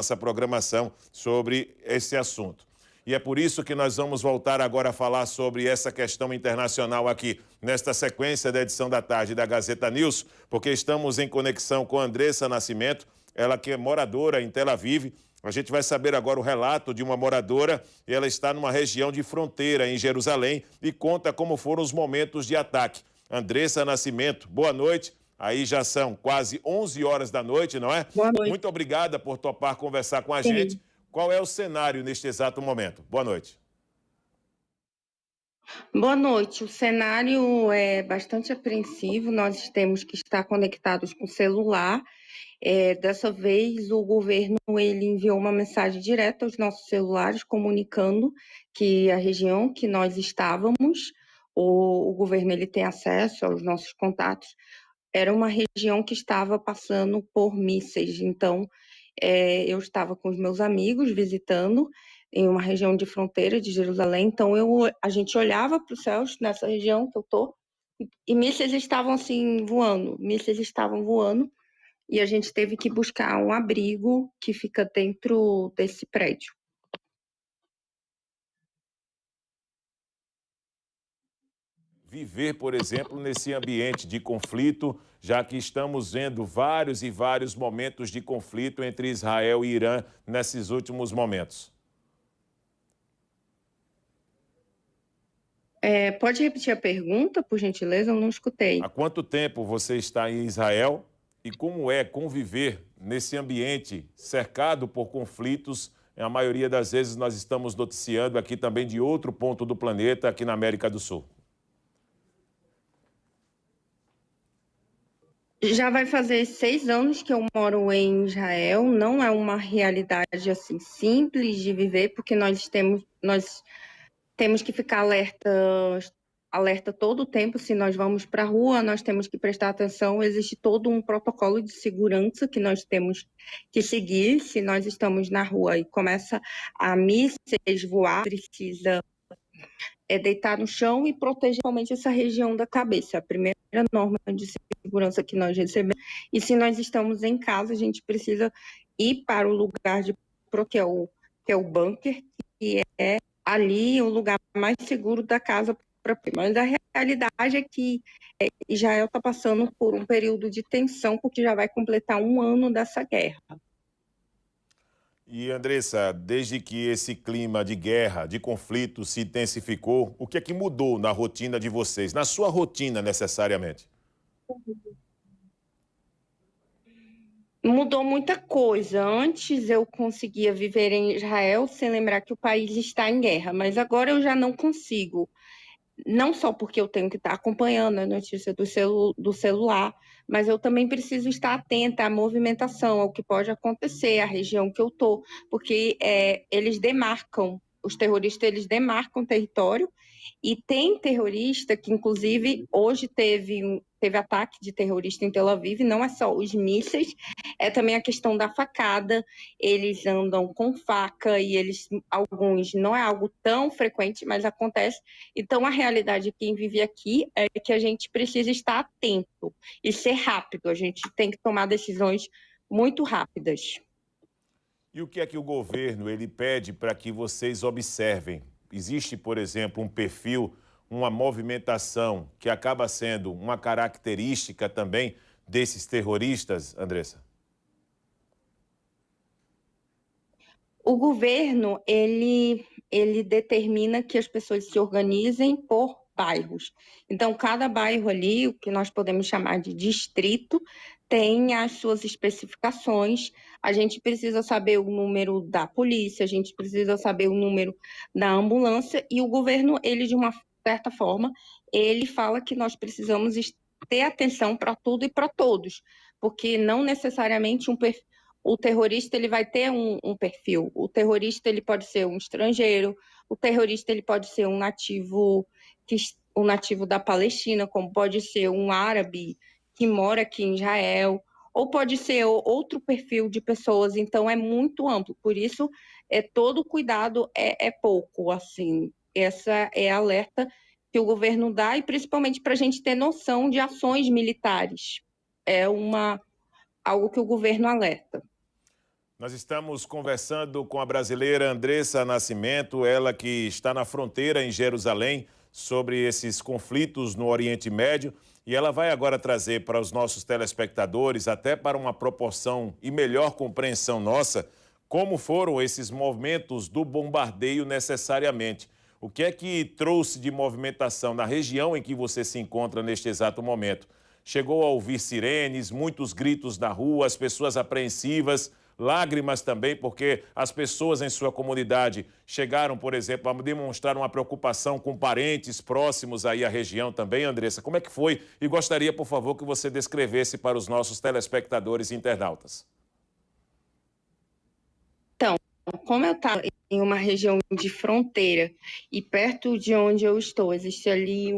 nossa programação sobre esse assunto. E é por isso que nós vamos voltar agora a falar sobre essa questão internacional aqui, nesta sequência da edição da tarde da Gazeta News, porque estamos em conexão com Andressa Nascimento, ela que é moradora em Tel Aviv. A gente vai saber agora o relato de uma moradora. Ela está numa região de fronteira em Jerusalém e conta como foram os momentos de ataque. Andressa Nascimento, boa noite. Aí já são quase 11 horas da noite, não é? Boa noite. Muito obrigada por topar conversar com a Sim. gente. Qual é o cenário neste exato momento? Boa noite. Boa noite. O cenário é bastante apreensivo. Nós temos que estar conectados com o celular. Dessa vez, o governo ele enviou uma mensagem direta aos nossos celulares, comunicando que a região que nós estávamos, o governo ele tem acesso aos nossos contatos, era uma região que estava passando por mísseis. Então, eu estava com os meus amigos visitando em uma região de fronteira de Jerusalém. Então, a gente olhava para os céus nessa região que eu estou e mísseis estavam assim voando, e a gente teve que buscar um abrigo que fica dentro desse prédio. Viver, por exemplo, nesse ambiente de conflito, já que estamos vendo vários e vários momentos de conflito entre Israel e Irã nesses últimos momentos. Pode repetir a pergunta, por gentileza? Eu não escutei. Há quanto tempo você está em Israel e como é conviver nesse ambiente cercado por conflitos? A maioria das vezes nós estamos noticiando aqui também de outro ponto do planeta, aqui na América do Sul. Já vai fazer 6 anos que eu moro em Israel. Não é uma realidade assim simples de viver, porque nós temos que ficar alerta todo o tempo. Se nós vamos para a rua, nós temos que prestar atenção. Existe todo um protocolo de segurança que nós temos que seguir. Se nós estamos na rua e começa a mísseis voar, precisa deitar no chão e proteger realmente essa região da cabeça. A primeira norma de segurança que nós recebemos. E se nós estamos em casa, a gente precisa ir para o lugar de proteção, que é o bunker, que é ali o lugar mais seguro da casa. Mas a realidade é que Israel está passando por um período de tensão, porque já vai completar 1 ano dessa guerra. E, Andressa, desde que esse clima de guerra, de conflito se intensificou, o que é que mudou na rotina de vocês, na sua rotina necessariamente? Mudou muita coisa. Antes eu conseguia viver em Israel sem lembrar que o país está em guerra, mas agora eu já não consigo. Não só porque eu tenho que estar acompanhando a notícia do celular, mas eu também preciso estar atenta à movimentação, ao que pode acontecer, à região que eu estou, porque os terroristas eles demarcam território, e tem terrorista que, inclusive, hoje teve ataque de terrorista em Tel Aviv. Não é só os mísseis, é também a questão da facada. Eles andam com faca e alguns, não é algo tão frequente, mas acontece. Então, a realidade de quem vive aqui é que a gente precisa estar atento e ser rápido. A gente tem que tomar decisões muito rápidas. E o que é que o governo ele pede para que vocês observem? Existe, por exemplo, um perfil, uma movimentação que acaba sendo uma característica também desses terroristas, Andressa? O governo, ele determina que as pessoas se organizem por bairros. Então, cada bairro ali, o que nós podemos chamar de distrito, tem as suas especificações. A gente precisa saber o número da polícia, a gente precisa saber o número da ambulância, e o governo, ele, de uma certa forma, ele fala que nós precisamos ter atenção para tudo e para todos, porque não necessariamente o terrorista ele vai ter um perfil. O terrorista ele pode ser um estrangeiro, o terrorista ele pode ser um nativo da Palestina, como pode ser um árabe que mora aqui em Israel, ou pode ser outro perfil de pessoas. Então é muito amplo. Por isso todo cuidado é pouco. Assim, essa é a alerta que o governo dá, e principalmente para a gente ter noção de ações militares. É algo que o governo alerta. Nós estamos conversando com a brasileira Andressa Nascimento, ela que está na fronteira em Jerusalém, sobre esses conflitos no Oriente Médio. E ela vai agora trazer para os nossos telespectadores, até para uma proporção e melhor compreensão nossa, como foram esses movimentos do bombardeio necessariamente. O que é que trouxe de movimentação na região em que você se encontra neste exato momento? Chegou a ouvir sirenes, muitos gritos na rua, as pessoas apreensivas, lágrimas também, porque as pessoas em sua comunidade chegaram, por exemplo, a demonstrar uma preocupação com parentes próximos aí à região também, Andressa. Como é que foi? E gostaria, por favor, que você descrevesse para os nossos telespectadores e internautas. Então, como eu estava em uma região de fronteira e perto de onde eu estou, existe ali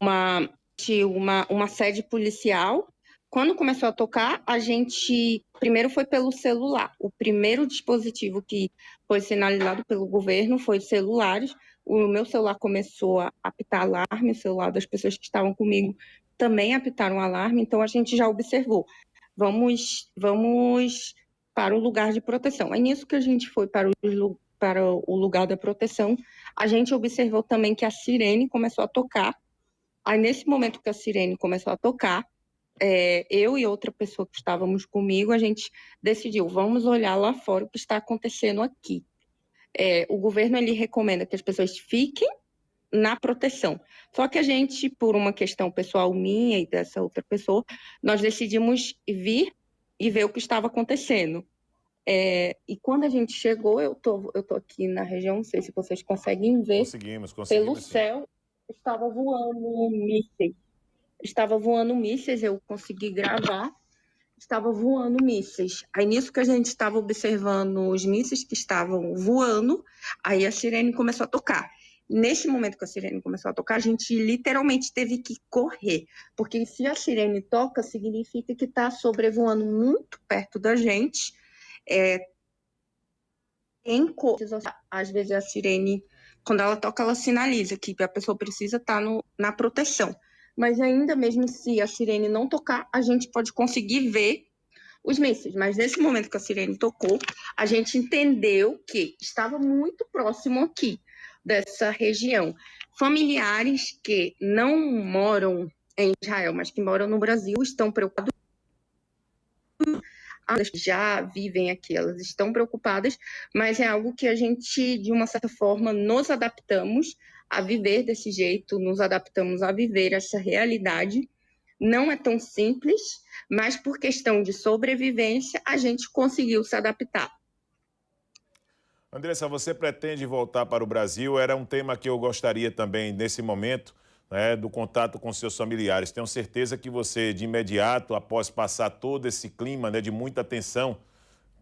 uma sede policial. Quando começou a tocar, a gente primeiro foi pelo celular. O primeiro dispositivo que foi sinalizado pelo governo foi os celulares. O meu celular começou a apitar alarme, o celular das pessoas que estavam comigo também apitaram alarme, então a gente já observou. Vamos para o lugar de proteção. É nisso que a gente foi para o lugar da proteção. A gente observou também que a sirene começou a tocar. Aí, nesse momento que a sirene começou a tocar, eu e outra pessoa que estávamos comigo, a gente decidiu, vamos olhar lá fora o que está acontecendo aqui. O governo, ele recomenda que as pessoas fiquem na proteção. Só que a gente, por uma questão pessoal minha e dessa outra pessoa, nós decidimos vir e ver o que estava acontecendo. E quando a gente chegou, eu tô aqui na região, não sei se vocês conseguem ver. Conseguimos Pelo sim. céu, estava voando mísseis, eu consegui gravar, estava voando mísseis. Aí nisso que a gente estava observando os mísseis que estavam voando, aí a sirene começou a tocar. Nesse momento que a sirene começou a tocar, a gente literalmente teve que correr, porque se a sirene toca, significa que está sobrevoando muito perto da gente. Às vezes a sirene, quando ela toca, ela sinaliza que a pessoa precisa estar na proteção. Mas ainda mesmo se a sirene não tocar, a gente pode conseguir ver os mísseis. Mas nesse momento que a sirene tocou, a gente entendeu que estava muito próximo aqui dessa região. Familiares que não moram em Israel, mas que moram no Brasil, estão preocupados. Elas já vivem aqui, elas estão preocupadas, mas é algo que a gente, de uma certa forma, nos adaptamos a viver desse jeito, nos adaptamos a viver essa realidade. Não é tão simples, mas por questão de sobrevivência, a gente conseguiu se adaptar. Andressa, você pretende voltar para o Brasil? Era um tema que eu gostaria também, nesse momento, do contato com seus familiares. Tenho certeza que você, de imediato, após passar todo esse clima de muita tensão,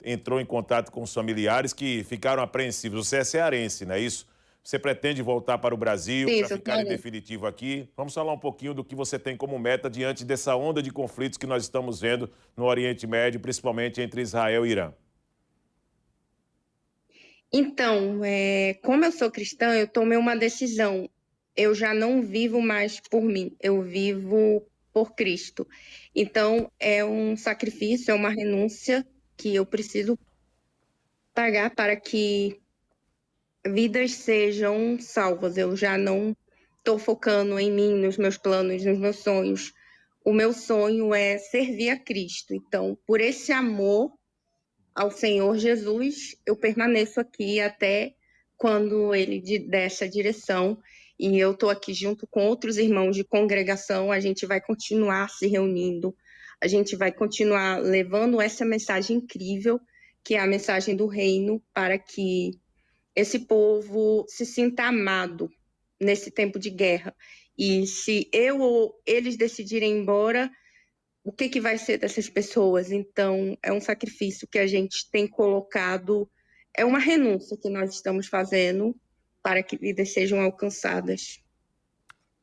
entrou em contato com os familiares que ficaram apreensivos. Você é cearense, não é isso? Você pretende voltar para o Brasil para ficar em definitivo aqui? Vamos falar um pouquinho do que você tem como meta diante dessa onda de conflitos que nós estamos vendo no Oriente Médio, principalmente entre Israel e Irã. Então, como eu sou cristã, eu tomei uma decisão. Eu já não vivo mais por mim, eu vivo por Cristo. Então, é um sacrifício, é uma renúncia que eu preciso pagar para que vidas sejam salvas. Eu já não estou focando em mim, nos meus planos, nos meus sonhos. O meu sonho é servir a Cristo. Então, por esse amor ao Senhor Jesus, eu permaneço aqui até quando Ele der essa direção. E eu estou aqui junto com outros irmãos de congregação, a gente vai continuar se reunindo, a gente vai continuar levando essa mensagem incrível, que é a mensagem do reino, para que esse povo se sinta amado nesse tempo de guerra. E se eu ou eles decidirem ir embora, o que vai ser dessas pessoas? Então, é um sacrifício que a gente tem colocado, é uma renúncia que nós estamos fazendo para que vidas sejam alcançadas.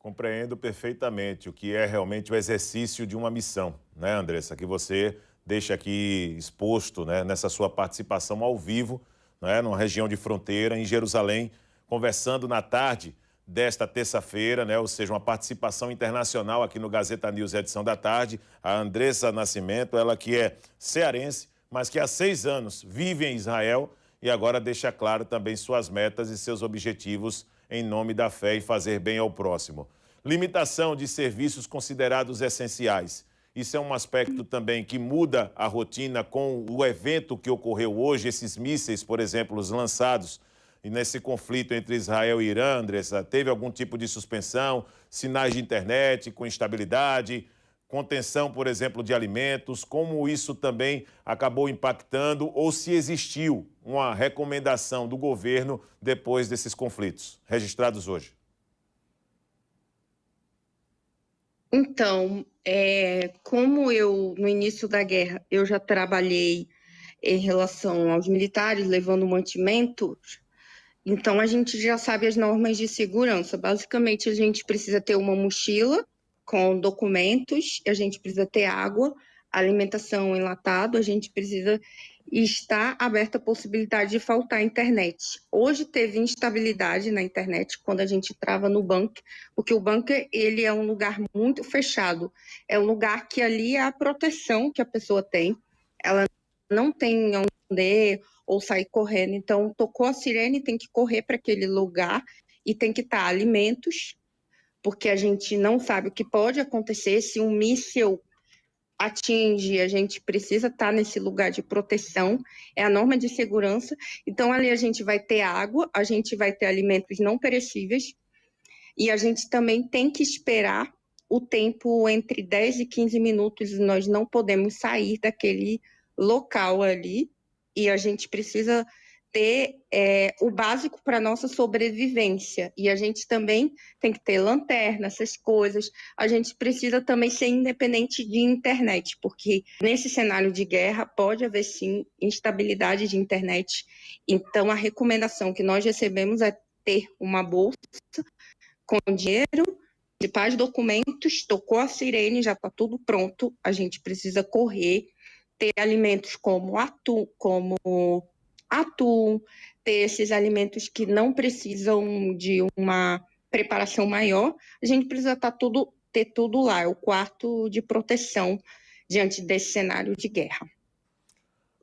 Compreendo perfeitamente o que é realmente o exercício de uma missão, né, Andressa? Que você deixa aqui exposto, nessa sua participação ao vivo, numa região de fronteira, em Jerusalém, conversando na tarde desta terça-feira, ou seja, uma participação internacional aqui no Gazeta News, edição da tarde. A Andressa Nascimento, ela que é cearense, mas que há 6 anos vive em Israel e agora deixa claro também suas metas e seus objetivos em nome da fé e fazer bem ao próximo. Limitação de serviços considerados essenciais. Isso é um aspecto também que muda a rotina com o evento que ocorreu hoje, esses mísseis, por exemplo, os lançados. E nesse conflito entre Israel e Irã, Andressa, teve algum tipo de suspensão, sinais de internet com instabilidade, contenção, por exemplo, de alimentos, como isso também acabou impactando ou se existiu uma recomendação do governo depois desses conflitos registrados hoje? Então, como no início da guerra, eu já trabalhei em relação aos militares, levando mantimentos, então a gente já sabe as normas de segurança. Basicamente, a gente precisa ter uma mochila com documentos, a gente precisa ter água, alimentação enlatado, a gente precisa estar aberta a possibilidade de faltar internet. Hoje teve instabilidade na internet quando a gente entrava no bunker, porque o bunker ele é um lugar muito fechado, é um lugar que ali é a proteção que a pessoa tem, ela não tem onde ir ou sair correndo, então tocou a sirene, tem que correr para aquele lugar e tem que estar alimentos, porque a gente não sabe o que pode acontecer se um míssil atinge, a gente precisa estar nesse lugar de proteção, é a norma de segurança. Então, ali a gente vai ter água, a gente vai ter alimentos não perecíveis, e a gente também tem que esperar o tempo entre 10 e 15 minutos, nós não podemos sair daquele local ali, e a gente precisa ter o básico para a nossa sobrevivência. E a gente também tem que ter lanterna, essas coisas. A gente precisa também ser independente de internet, porque nesse cenário de guerra pode haver, sim, instabilidade de internet. Então, a recomendação que nós recebemos é ter uma bolsa com dinheiro, principais documentos, tocou a sirene, já está tudo pronto, a gente precisa correr, ter alimentos como atum, ter esses alimentos que não precisam de uma preparação maior, a gente precisa ter tudo lá, é o quarto de proteção diante desse cenário de guerra.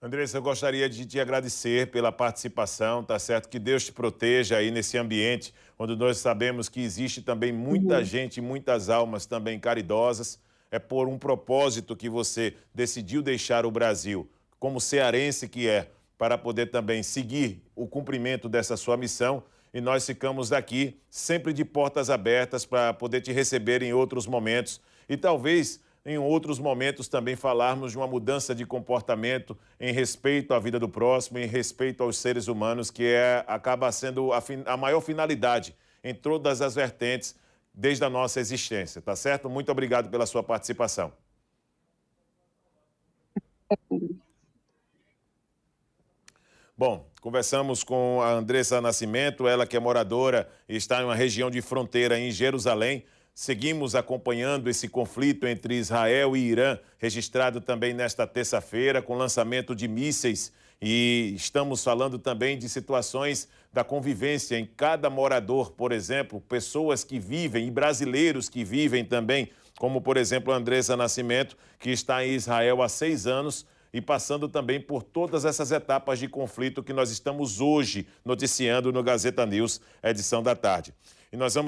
Andressa, eu gostaria de te agradecer pela participação, tá certo? Que Deus te proteja aí nesse ambiente, onde nós sabemos que existe também muita gente, muitas almas também caridosas. É por um propósito que você decidiu deixar o Brasil, como cearense que é, para poder também seguir o cumprimento dessa sua missão. E nós ficamos aqui sempre de portas abertas para poder te receber em outros momentos e talvez em outros momentos também falarmos de uma mudança de comportamento em respeito à vida do próximo, em respeito aos seres humanos, que acaba sendo a maior finalidade em todas as vertentes desde a nossa existência, tá certo? Muito obrigado pela sua participação. Bom, conversamos com a Andressa Nascimento, ela que é moradora e está em uma região de fronteira em Jerusalém. Seguimos acompanhando esse conflito entre Israel e Irã, registrado também nesta terça-feira, com lançamento de mísseis. E estamos falando também de situações da convivência em cada morador, por exemplo, pessoas que vivem e brasileiros que vivem também, como, por exemplo, a Andressa Nascimento, que está em Israel há 6 anos, e passando também por todas essas etapas de conflito que nós estamos hoje noticiando no Gazeta News, edição da tarde. E nós vamos